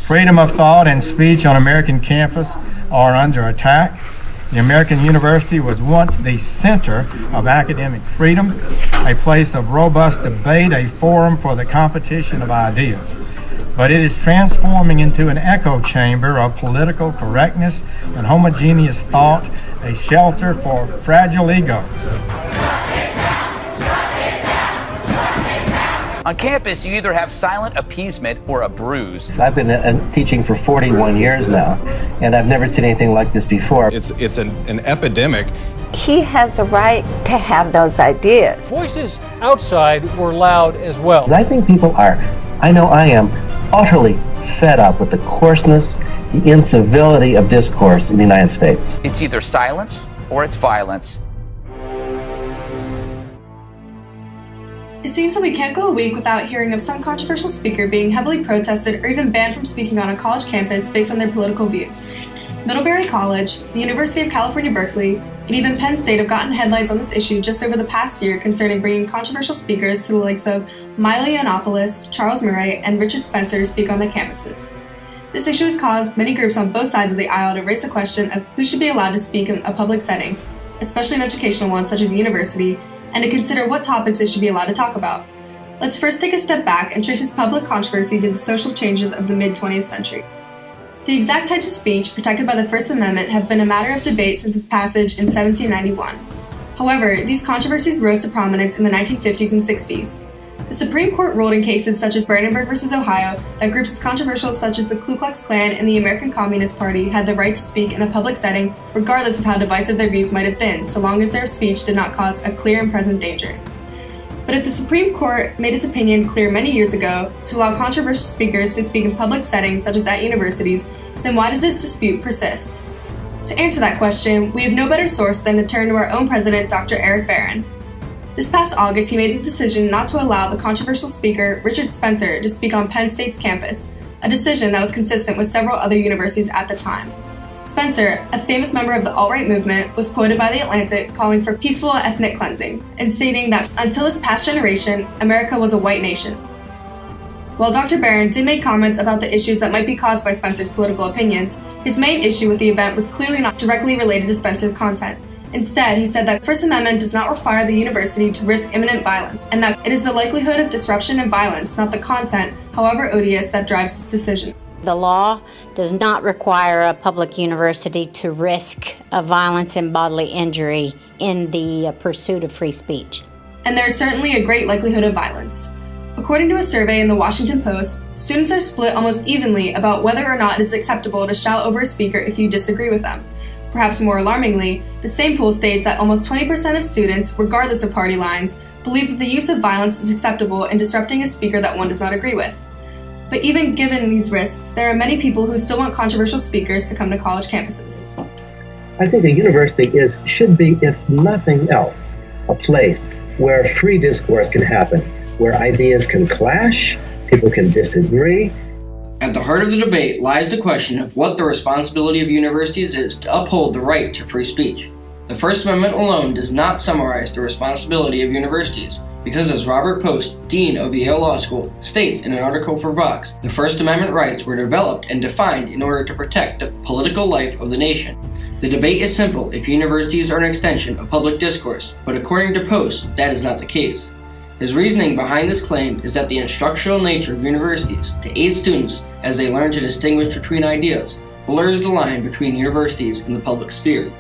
Freedom of thought and speech on American campus are under attack. The American University was once the center of academic freedom, a place of robust debate, a forum for the competition of ideas. But it is transforming into an echo chamber of political correctness and homogeneous thought, a shelter for fragile egos. On campus, you either have silent appeasement or a bruise. I've been teaching for 41 years now, and I've never seen anything like this before. It's an epidemic. He has a right to have those ideas. Voices outside were loud as well. I think people are, I know I am, utterly fed up with the coarseness, the incivility of discourse in the United States. It's either silence or it's violence. It seems that we can't go a week without hearing of some controversial speaker being heavily protested or even banned from speaking on a college campus based on their political views. Middlebury College, the University of California, Berkeley, and even Penn State have gotten headlines on this issue just over the past year concerning bringing controversial speakers to the likes of Milo Yiannopoulos, Charles Murray, and Richard Spencer to speak on their campuses. This issue has caused many groups on both sides of the aisle to raise the question of who should be allowed to speak in a public setting, especially an educational one such as a university, and to consider what topics they should be allowed to talk about. Let's first take a step back and trace this public controversy to the social changes of the mid-20th century. The exact types of speech protected by the First Amendment have been a matter of debate since its passage in 1791. However, these controversies rose to prominence in the 1950s and 60s. The Supreme Court ruled in cases such as Brandenburg v. Ohio that groups as controversial such as the Ku Klux Klan and the American Communist Party had the right to speak in a public setting regardless of how divisive their views might have been, so long as their speech did not cause a clear and present danger. But if the Supreme Court made its opinion clear many years ago to allow controversial speakers to speak in public settings such as at universities, then why does this dispute persist? To answer that question, we have no better source than to turn to our own president, Dr. Eric Barron. This past August, he made the decision not to allow the controversial speaker, Richard Spencer, to speak on Penn State's campus, a decision that was consistent with several other universities at the time. Spencer, a famous member of the alt-right movement, was quoted by The Atlantic calling for peaceful ethnic cleansing and stating that until his past generation, America was a white nation. While Dr. Barron did make comments about the issues that might be caused by Spencer's political opinions, his main issue with the event was clearly not directly related to Spencer's content. Instead, he said that the First Amendment does not require the university to risk imminent violence, and that it is the likelihood of disruption and violence, not the content, however odious, that drives his decision. The law does not require a public university to risk violence and bodily injury in the pursuit of free speech. And there is certainly a great likelihood of violence. According to a survey in the Washington Post, students are split almost evenly about whether or not it is acceptable to shout over a speaker if you disagree with them. Perhaps more alarmingly, the same poll states that almost 20% of students, regardless of party lines, believe that the use of violence is acceptable in disrupting a speaker that one does not agree with. But even given these risks, there are many people who still want controversial speakers to come to college campuses. I think a university should be, if nothing else, a place where free discourse can happen, where ideas can clash, people can disagree. At the heart of the debate lies the question of what the responsibility of universities is to uphold the right to free speech. The First Amendment alone does not summarize the responsibility of universities, because as Robert Post, Dean of Yale Law School, states in an article for Vox, the First Amendment rights were developed and defined in order to protect the political life of the nation. The debate is simple if universities are an extension of public discourse, but according to Post, that is not the case. His reasoning behind this claim is that the instructional nature of universities to aid students as they learn to distinguish between ideas blurs the line between universities and the public sphere.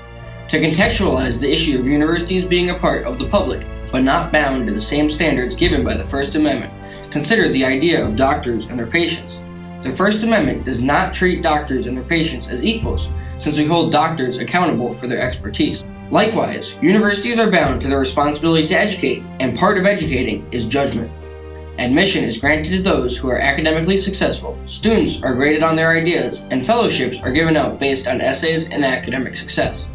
To contextualize the issue of universities being a part of the public, but not bound to the same standards given by the First Amendment, consider the idea of doctors and their patients. The First Amendment does not treat doctors and their patients as equals, since we hold doctors accountable for their expertise. Likewise, universities are bound to their responsibility to educate, and part of educating is judgment. Admission is granted to those who are academically successful, students are graded on their ideas, and fellowships are given out based on essays and academic success.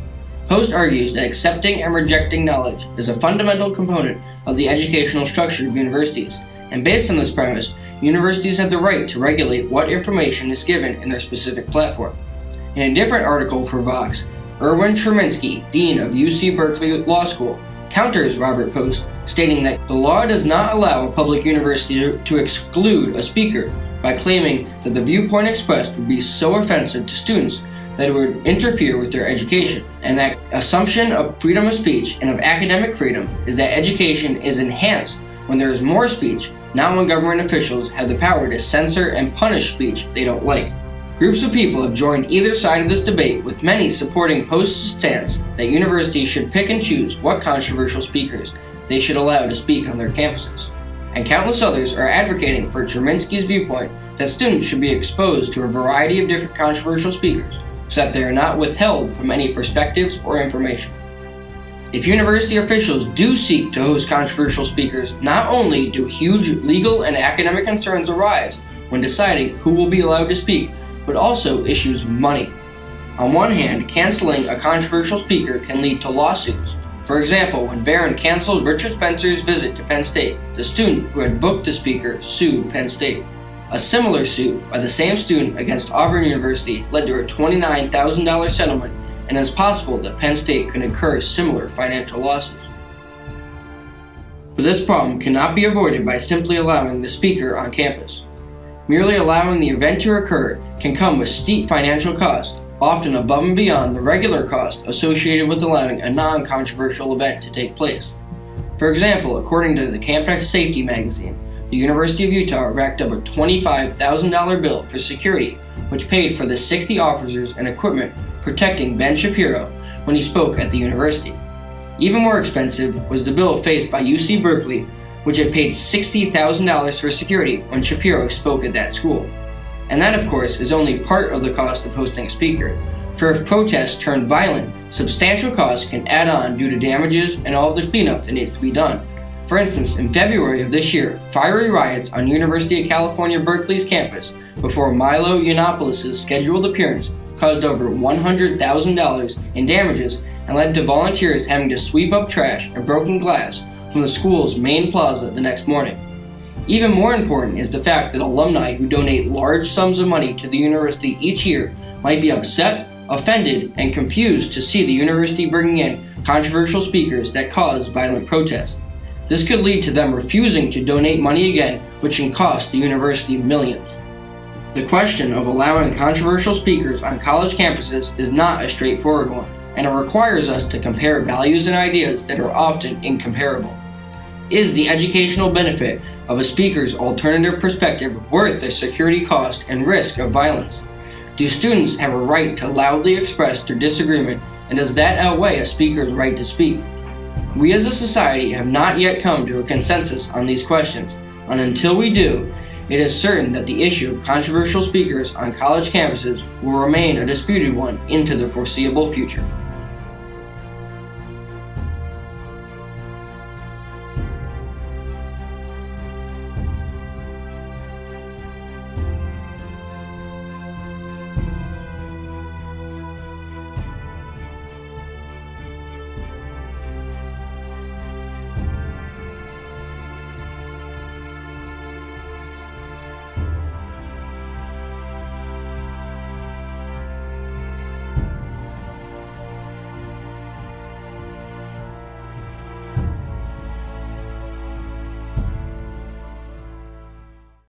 Post argues that accepting and rejecting knowledge is a fundamental component of the educational structure of universities, and based on this premise, universities have the right to regulate what information is given in their specific platform. In a different article for Vox, Erwin Cherminsky, Dean of UC Berkeley Law School, counters Robert Post, stating that the law does not allow a public university to exclude a speaker by claiming that the viewpoint expressed would be so offensive to students that it would interfere with their education, and that assumption of freedom of speech and of academic freedom is that education is enhanced when there is more speech, not when government officials have the power to censor and punish speech they don't like. Groups of people have joined either side of this debate, with many supporting Post's stance that universities should pick and choose what controversial speakers they should allow to speak on their campuses. And countless others are advocating for Cherminsky's viewpoint that students should be exposed to a variety of different controversial speakers so that they are not withheld from any perspectives or information. If university officials do seek to host controversial speakers, not only do huge legal and academic concerns arise when deciding who will be allowed to speak, but also issues money. On one hand, canceling a controversial speaker can lead to lawsuits. For example, when Barron canceled Richard Spencer's visit to Penn State, the student who had booked the speaker sued Penn State. A similar suit by the same student against Auburn University led to a $29,000 settlement, and it is possible that Penn State could incur similar financial losses. But this problem cannot be avoided by simply allowing the speaker on campus. Merely allowing the event to occur can come with steep financial costs, often above and beyond the regular cost associated with allowing a non-controversial event to take place. For example, according to the Campus Safety magazine, the University of Utah racked up a $25,000 bill for security, which paid for the 60 officers and equipment protecting Ben Shapiro when he spoke at the university. Even more expensive was the bill faced by UC Berkeley, which had paid $60,000 for security when Shapiro spoke at that school. And that, of course, is only part of the cost of hosting a speaker. For if protests turn violent, substantial costs can add on due to damages and all of the cleanup that needs to be done. For instance, in February of this year, fiery riots on University of California, Berkeley's campus before Milo Yiannopoulos' scheduled appearance caused over $100,000 in damages and led to volunteers having to sweep up trash and broken glass from the school's main plaza the next morning. Even more important is the fact that alumni who donate large sums of money to the university each year might be upset, offended, and confused to see the university bringing in controversial speakers that cause violent protests. This could lead to them refusing to donate money again, which can cost the university millions. The question of allowing controversial speakers on college campuses is not a straightforward one, and it requires us to compare values and ideas that are often incomparable. Is the educational benefit of a speaker's alternative perspective worth the security cost and risk of violence? Do students have a right to loudly express their disagreement, and does that outweigh a speaker's right to speak? We as a society have not yet come to a consensus on these questions, and until we do, it is certain that the issue of controversial speakers on college campuses will remain a disputed one into the foreseeable future.